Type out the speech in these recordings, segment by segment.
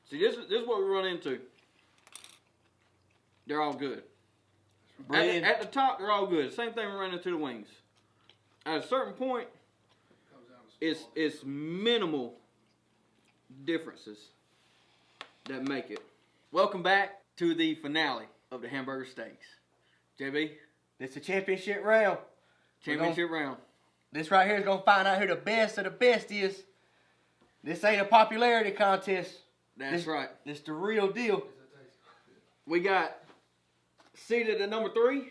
See, this is what we run into. They're all good. At the top, they're all good. Same thing we run into the wings. At a certain point, it's minimal differences that make it. Welcome back to the finale of the Hamburger Steaks. JB? This is the championship round. Championship round. This right here is going to find out who the best of the best is. This ain't a popularity contest. That's right. This the real deal. We got seated at number 3,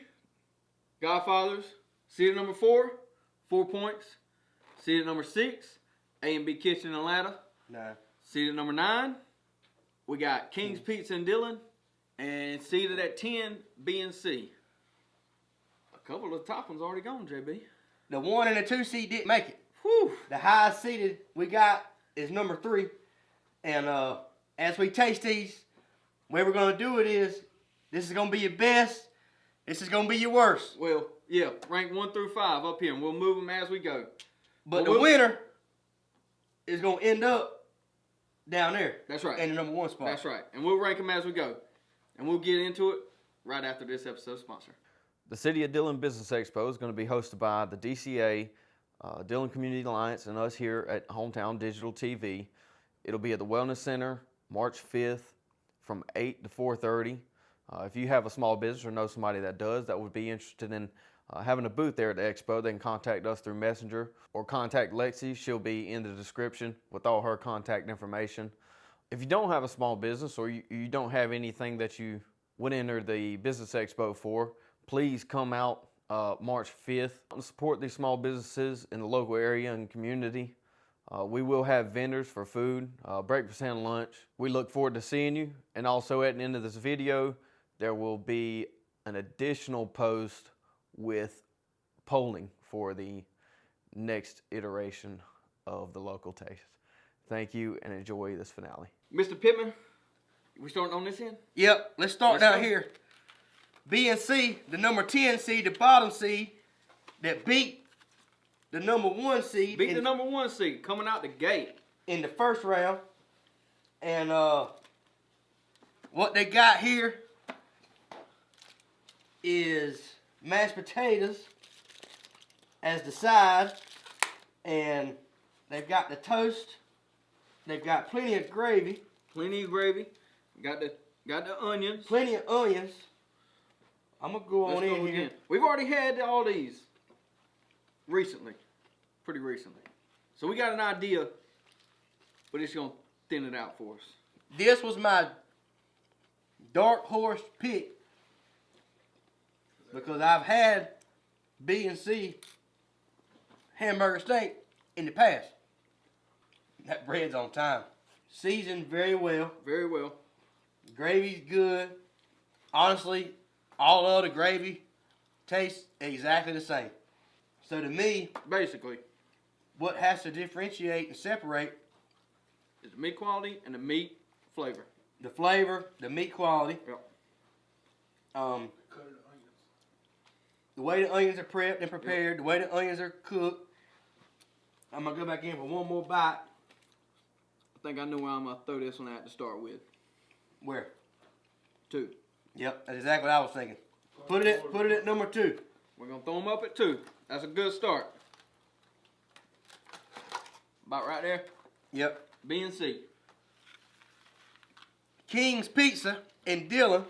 Godfathers. Seated number 4, 4 points. Seated number 6, A&B Kitchen in Atlanta. 9. Seated number 9, we got King's Pizza in Dillon. And seated at 10, B&C. A couple of the top ones already gone, JB. The 1 and the 2 seed didn't make it. Whew. The highest seeded we got is number 3. And as we taste these, the way we're going to do it is, this is going to be your best. This is going to be your worst. Well, yeah, rank 1 through 5 up here, and we'll move them as we go. But the winner is going to end up down there. That's right. In the number 1 spot. That's right. And we'll rank them as we go. And we'll get into it right after this episode sponsor. The City of Dillon Business Expo is going to be hosted by the DCA, Dillon Community Alliance, and us here at Hometown Digital TV. It'll be at the Wellness Center March 5th from 8 to 4:30. If you have a small business or know somebody that does that would be interested in having a booth there at the expo, they can contact us through Messenger or contact Lexi. She'll be in the description with all her contact information. If you don't have a small business or you don't have anything that you would enter the Business Expo for, please come out March 5th and support these small businesses in the local area and community. We will have vendors for food, breakfast and lunch. We look forward to seeing you. And also at the end of this video, there will be an additional post with polling for the next iteration of the local taste. Thank you and enjoy this finale. Mr. Pittman, we starting on this end? Yep, let's start down here. B&C, the number 10 seed, the bottom seed, that beat the number 1 seed. Beat the number 1 seed coming out the gate. In the first round. And what they got here is mashed potatoes as the side. And they've got the toast. They've got plenty of gravy. Plenty of gravy. Got the onions. Plenty of onions. I'm going to go on in here. We've already had all these recently. Pretty recently. So we got an idea, but it's going to thin it out for us. This was my dark horse pick because I've had B&C hamburger steak in the past. That bread's on time. Seasoned very well. Very well. Gravy's good. Honestly, all of the gravy tastes exactly the same. So to me, basically, what has to differentiate and separate is the meat quality and the meat flavor. The flavor, the meat quality. Yep. The way the onions are prepped and prepared, yep. The way the onions are cooked. I'm going to go back in for one more bite. I think I know where I'm going to throw this one at to start with. Where? 2. Yep, that's exactly what I was thinking. Put it at number 2. We're going to throw them up at 2. That's a good start. About right there. Yep. B&C. King's Pizza in Dillon.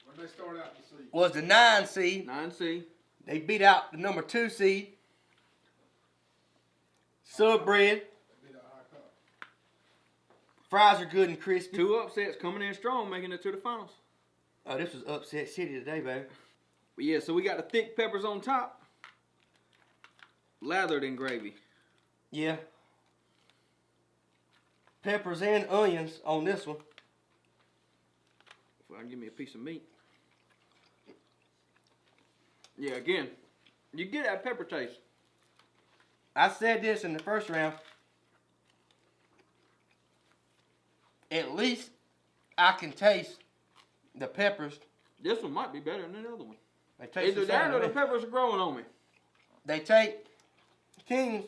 Where they start out to see? Was the 9 seed. 9C. They beat out the number 2 seed. Sub bread. Fries are good and crispy. 2 upsets coming in strong, making it to the finals. Oh, this was upset city today, baby. But yeah, so we got the thick peppers on top, lathered in gravy. Yeah. Peppers and onions on this one. If I can give me a piece of meat. Yeah, again, you get that pepper taste. I said this in the first round. At least I can taste the peppers. This one might be better than the other one. They taste Either that or the peppers are growing on me. They take King's,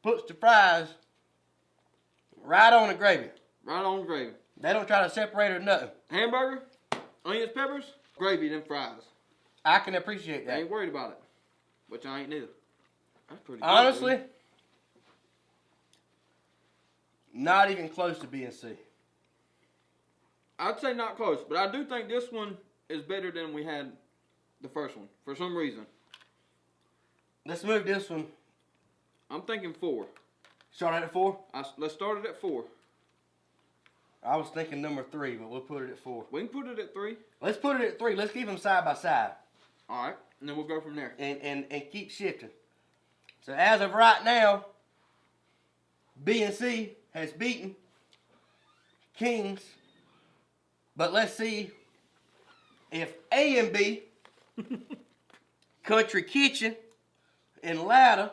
puts the fries Right on the gravy. Right on the gravy. They don't try to separate it or nothing. Hamburger, onions, peppers, gravy, then fries. I can appreciate I that. ain't worried about it. Which I ain't neither. That's pretty good. Honestly, dude. not even close to being C. I'd say not close, but I do think this one is better than we had the first one for some reason. Let's move this one. I'm thinking 4. Start at 4? Let's start it at 4. I was thinking number 3, but we'll put it at 4. We can put it at 3. Let's put it at 3. Let's keep them side by side. All right, and then we'll go from there. And keep shifting. So as of right now, B and C has beaten Kings. But let's see if A and B, Country Kitchen and Ladder,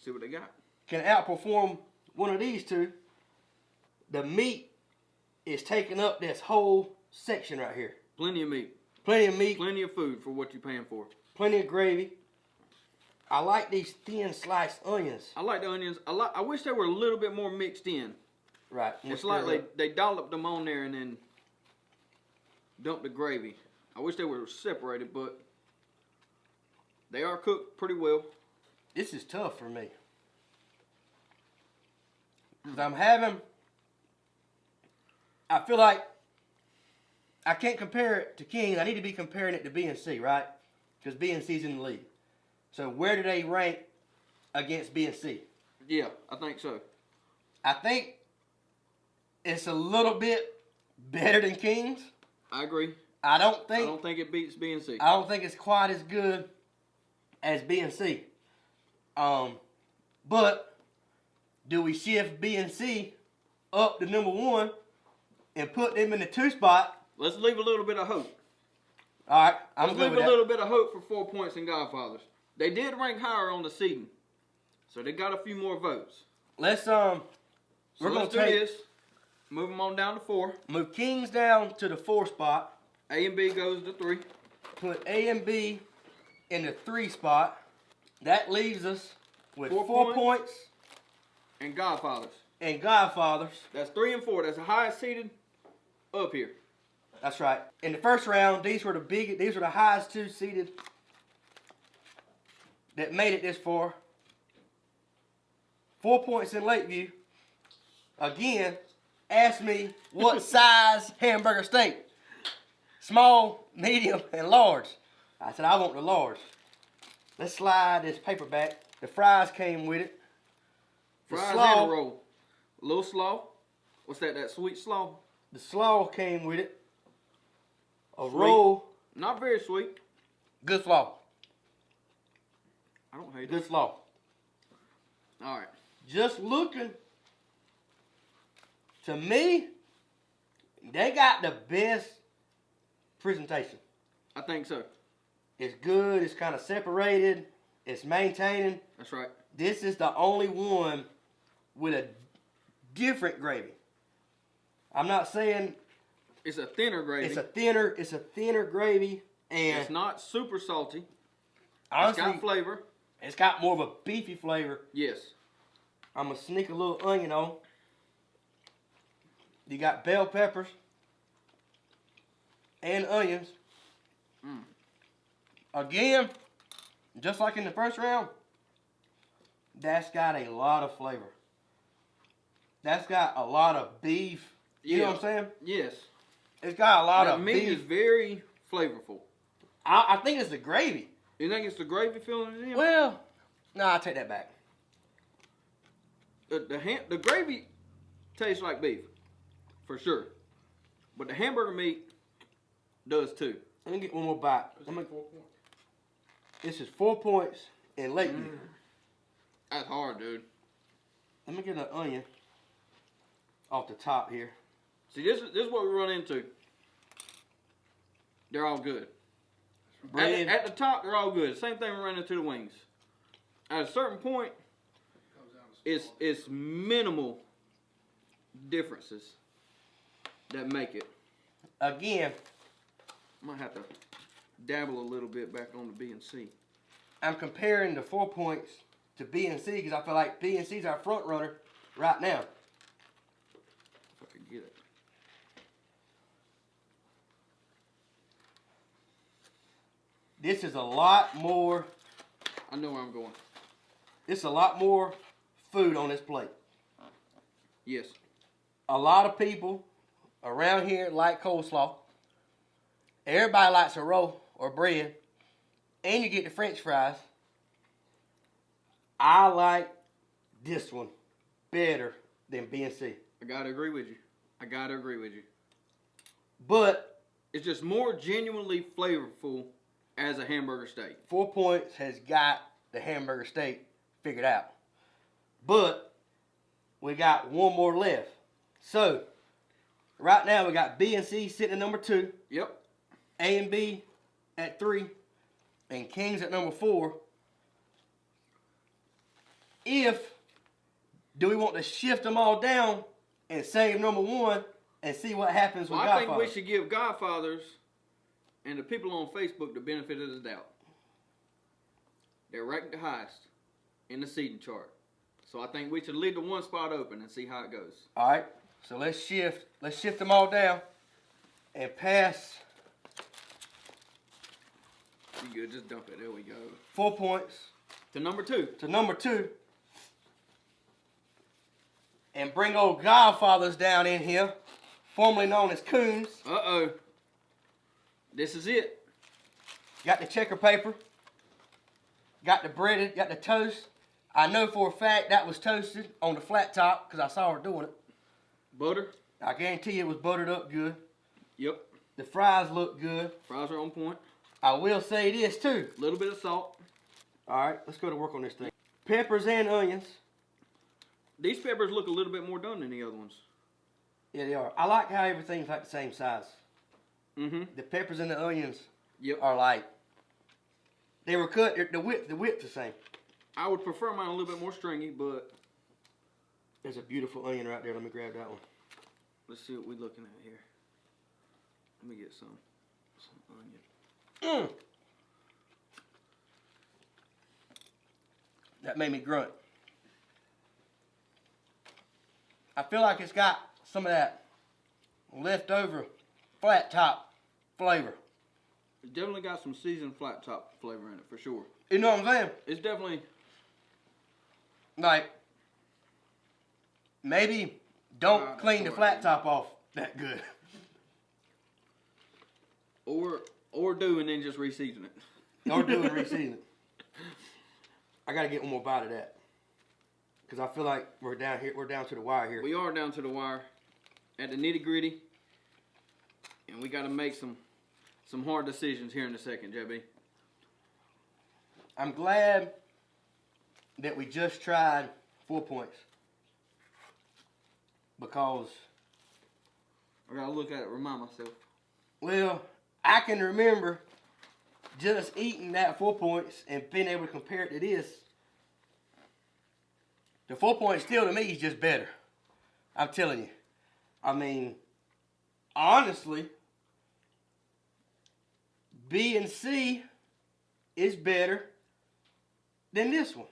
See what they got. can outperform one of these two. The meat is taking up this whole section right here. Plenty of meat. Plenty of meat, Plenty of food for what you're paying for. plenty of gravy. I like these thin sliced onions. I like the onions. I wish they were a little bit more mixed in. Right. It's like they dolloped them on there and then dumped the gravy. I wish they were separated, but they are cooked pretty well. This is tough for me. Because I feel like I can't compare it to King. I need to be comparing it to B and C, right? Because B and C's in the league. So where do they rank against B and C? Yeah, I think so. I think it's a little bit better than King's. I agree. I don't I think don't think it beats B and C. I don't think it's quite as good as B and C. But do we shift B and C up to number 1 and put them in the 2 spot? Let's leave a little bit of hope. All right, I'm Let's good leave with a that. little bit of hope for 4 points in Godfathers. They did rank higher on the seeding, so they got a few more votes. Let's So we're gonna let's do take this. Move them on down to 4. move Kings down to the 4 spot. A and B goes to 3. Put A and B in the 3 spot. That leaves us with 4 4 points And Godfathers. and Godfathers. That's 3 and 4. That's the highest seeded up here. That's right. In the first round, these were the highest 2 seeded that made it this far. 4 points in Lakeview. Again, ask me what size hamburger steak. Small, medium, and large. I said I want the large. Let's slide this paper back. The fries came with it. The Fries slaw, and a roll. A little slaw. What's that? That sweet slaw? the slaw came with it. A Sweet. roll. Not very sweet. Good slaw. I don't hate Good it. slaw. All right. Just looking, to me, they got the best presentation. I think so. It's good. It's kind of separated. It's maintaining. That's right. This is the only one with a different gravy. I'm not saying It's a thinner gravy. it's a thinner gravy, and It's not super salty. honestly, It's got flavor. it's got more of a beefy flavor. Yes. I'm gonna sneak a little onion on. You got bell peppers and onions. Mm. Again, just like in the first round, that's got a lot of flavor. That's got a lot of beef. You know what I'm saying? Yes. It's got a lot That of meat is beef. very flavorful. I think it's the gravy. You think it's the gravy filling it in? Well, no, I'll take that back. The gravy tastes like beef, for sure. But the hamburger meat does too. Let me get one more bite. This is 4 points in Lakeview. That's hard, dude. Let me get an onion off the top here. See, this is what we run into. They're all good. Bread. At the top, they're all good. Same thing we run into the wings. At a certain point, it's minimal differences that make it. Again, I might have to dabble a little bit back on the B and C. I'm comparing the 4 points to B and C because I feel like B and C is our front runner right now. This is a lot more. I know where I'm going. It's a lot more food on this plate. Yes. A lot of people around here like coleslaw. Everybody likes a roll or bread. And you get the French fries. I like this one better than BNC. I gotta agree with you. But it's just more genuinely flavorful as a hamburger steak. 4 Points has got the hamburger steak figured out. But we got one more left. So, right now we got B and C sitting at number 2. Yep. A and B at 3. And King's at number 4. Do we want to shift them all down and save number 1 and see what happens with Godfather? I think we should give Godfathers and the people on Facebook the benefit of the doubt. They're ranked the highest in the seeding chart. So I think we should leave the one spot open and see how it goes. All right. So let's shift them all down and pass. You good? Just dump it. There we go. 4 Points To number 2. And bring old Godfathers down in here, formerly known as Coons. Uh-oh. This is it. Got the checker paper. Got the breaded, got the toast. I know for a fact that was toasted on the flat top because I saw her doing it. Butter. I guarantee you it was buttered up good. Yep. The fries look good. Fries are on point. I will say this too. A little bit of salt. All right, let's go to work on this thing. Peppers and onions. These peppers look a little bit more done than the other ones. Yeah, they are. I like how everything's like the same size. Mm-hmm. The peppers and the onions Yep. are like, they were cut, the width the same. I would prefer mine a little bit more stringy, but There's a beautiful onion right there. Let me grab that one. let's see what we're looking at here. Let me get some onion. That made me grunt. I feel like it's got some of that leftover flat top flavor. It's definitely got some seasoned flat top flavor in it, for sure. You know what I'm saying? It's definitely... Like, maybe don't clean the flat top off that good. Or do and then just re-season it. Or do and re-season it. I gotta get one more bite of that. Because I feel like we're down to the wire here. We are down to the wire at the nitty gritty. And we gotta make some hard decisions here in a second, JB. I'm glad that we just tried 4 Points. Because, I gotta look at it, remind myself. well, I can remember just eating that 4 Points and being able to compare it to this. The 4 Points still to me is just better. I'm telling you. I mean, honestly, B and C is better than this one.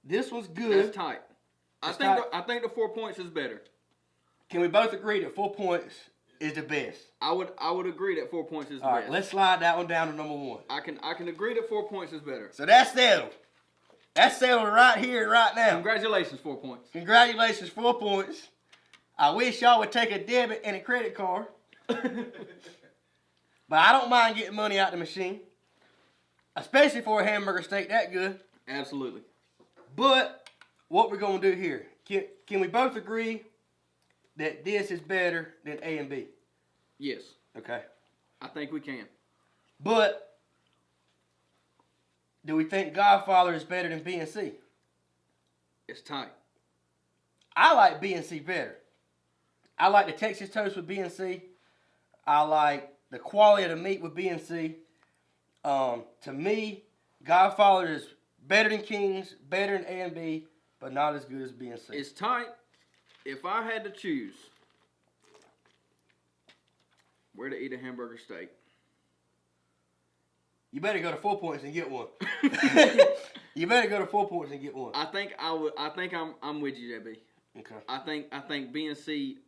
This one's good. That's tight. I think the 4 Points is better. Can we both agree that 4 Points is the best? I would agree that 4 Points is the All best. right, let's slide that one down to number 1. I can agree that 4 Points is better. So that's settled. That's settled right here and right now. Congratulations, 4 Points. Congratulations, 4 Points. I wish y'all would take a debit and a credit card. But I don't mind getting money out the machine. Especially for a hamburger steak that good. Absolutely. But what we're going to do here, can we both agree that this is better than A and B? Yes. Okay. I think we can. But do we think Godfather is better than B and C? It's tight. I like B and C better. I like the Texas toast with B and C. I like the quality of the meat with B and C. To me, Godfather is better than King's, better than A and B, but not as good as B and C. It's tight. If I had to choose where to eat a hamburger steak, You better go to 4 Points and get one. You better go to 4 Points and get one. I think I'm with you, JB. Okay. I think B and C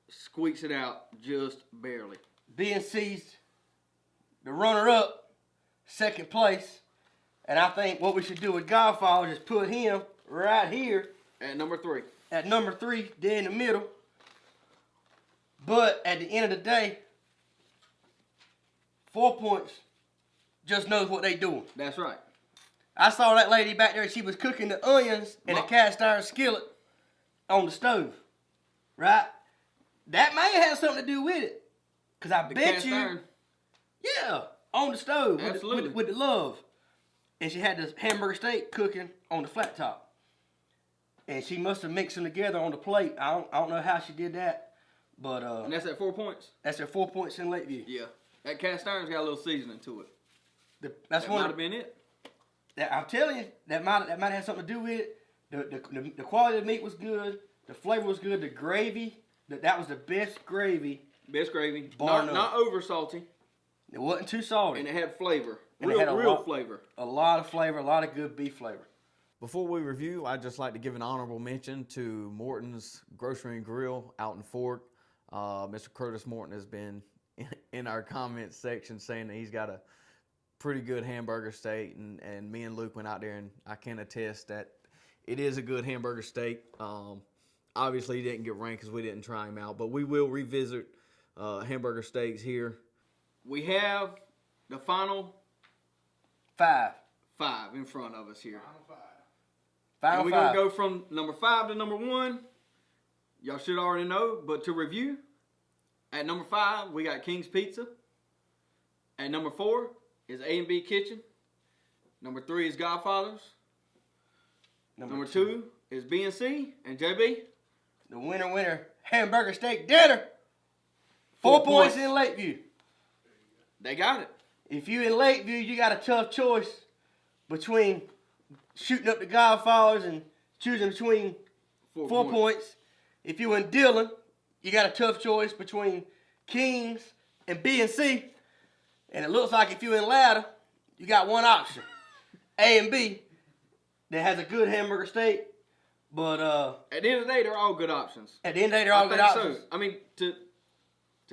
squeaks it out just barely. B and C's the runner-up, second place. And I think what we should do with Godfather is put him right here At number 3. at number 3, dead in the middle. But at the end of the day, 4 Points just knows what they doing. That's right. I saw that lady back there. She was cooking the onions in a cast iron skillet on the stove, right? That may have something to do with it, cause I bet cast you, iron. yeah, on the stove Absolutely. with the love. And she had this hamburger steak cooking on the flat top, and she must have mixed them together on the plate. I don't know how she did that, but And that's at 4 Points? that's at 4 Points in Lakeview. Yeah. That cast iron's got a little seasoning to it. That's That one. might have been it. I'm telling you, that might have something to do with it. The quality of the meat was good. The flavor was good. The gravy, that was the best gravy. Best gravy. Bar none. Not over salty. It wasn't too salty. And it had flavor. And it had Real flavor. A lot of flavor, a lot of good beef flavor. Before we review, I'd just like to give an honorable mention to Morton's Grocery and Grill out in Fork. Mr. Curtis Morton has been in our comments section saying that he's got a pretty good hamburger steak, and me and Luke went out there, and I can attest that it is a good hamburger steak. Obviously, he didn't get ranked because we didn't try him out, but we will revisit hamburger steaks here. We have the final 5. 5 in front of us here. Final And we're 5. going to go from number 5 to number 1. Y'all should already know, but to review, at number 5, we got King's Pizza. At number 4 is A&B Kitchen. Number 3 is Godfather's. Number 2 is B&C and JB. The winner, hamburger steak dinner. 4 points in Lakeview. They got it. If you in Lakeview, you got a tough choice between shooting up the Godfathers and choosing between 4 points. If you in Dillon, you got a tough choice between Kings and B&C. And it looks like if you in Louder, you got one option, A&B, that has a good hamburger steak. But at the end of the day, they're all good options. at the end of the day, they're all good options. So. I mean, to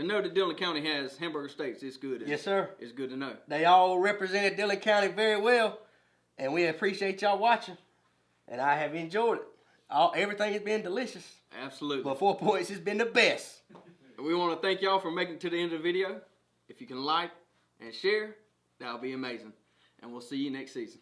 know that Dillon County has hamburger steaks, it's good. Yes, sir. It's good to know. They all represented Dillon County very well, and we appreciate y'all watching. And I have enjoyed it. Everything has been delicious. Absolutely. But 4 points has been the best. We want to thank y'all for making it to the end of the video. If you can like and share, that'll be amazing. And we'll see you next season.